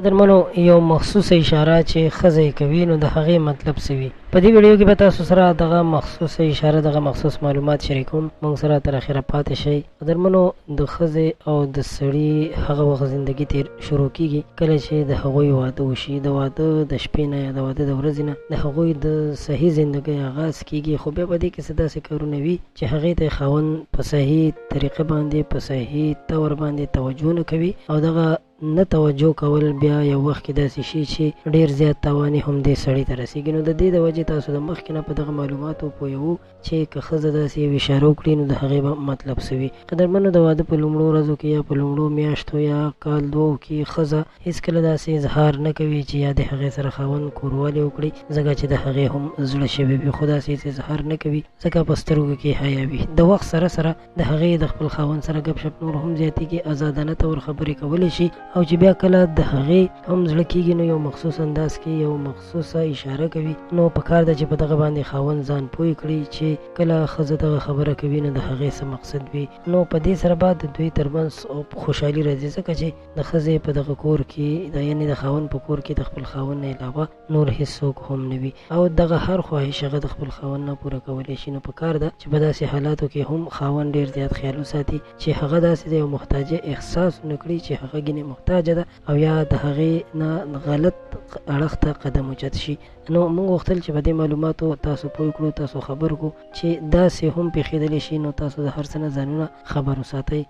درمنو یو مخصوصه اشاره چې ښځه کوي نو د هغې مطلب څه وي. په دې ویډیو کې به تاسو سره دغه مخصوصه اشاره دغه مخصوص معلومات شریکوم. موږ سره تر اخره پاتې شئ. درمنو د ښځې او د سړي هغه وخت زندګي تیر شروع کیږي کله چې د هغوی واده وشي. د واده د شپې نه یا د واده د ورځې نه د هغوی د صحیح زندګۍ آغاز کیږي. خو بیا په دې کې څه داسې کارونه وي چې هغې ته خاوند په صحیح طریقه باندې په صحیح طور باندې توجه نه کوي او دغه نه توجه کول بیا یو وخت کې داسې شي چې ډیر زیات تاوانې هم دې سړي ته رسېږي. نو د دې د وجې تاسو د مخکې نه په دغه معلوماتو پوهیږو چې که ښځه داسې یو اشاره وکړي نو د هغې به مطلب څه وي. قدرمنو د واده په لومړو ورځو کې یا په لومړو میاشتو یا کال دوو کې ښځه هېڅکله داسې اظهار نه کوي چې یا د هغې سره خاوند کوروالی وکړي ځکه چې د هغې هم زړه شوی وي، خو داسې هېڅ اظهار نه کوي ځکه په سترګو کې حیا وي. د وخت سره سره د هغې د خپل خاوند سره ګپ شپ نور هم زیاتېږي، ازادانه طور خبرې کولی شي او چې بیا کله د هغې هم زړه کېږي نو یو مخصوص انداز کې یو مخصوصه اشاره کوي. نو پکار ده چې په دغه باندې خاوند ځان پوه کړي چې کله ښځه دغه خبره کوي نو د هغې څه مقصد وي. نو په دې سره به د دوی ترمنځ خوشحالي راځي ځکه چې د ښځې په دغه کور کې یعنې د خاوند په کور کې د خپل خاوند نه علاوه نور هېڅوک هم نه وي او دغه هر خواهش هغه د خپل خاوند نه پوره کولی شي. نو پکار ده چې په داسې حالاتو کې هم خاوند ډېر زیات خیال وساتي چې هغه داسې د یو محتاجه احساس ونه کړي چې هغه ګینې محتاجه ده او یا د هغې نه غلط اړخ ته قدم اوچت شي. نو موږ غوښتل چې په دې معلوماتو تاسو پوه کړو، تاسو خبر کړو چې داسې هم پېښېدلی شي. نو تاسو د هر څه نه ځانونه خبر وساتئ.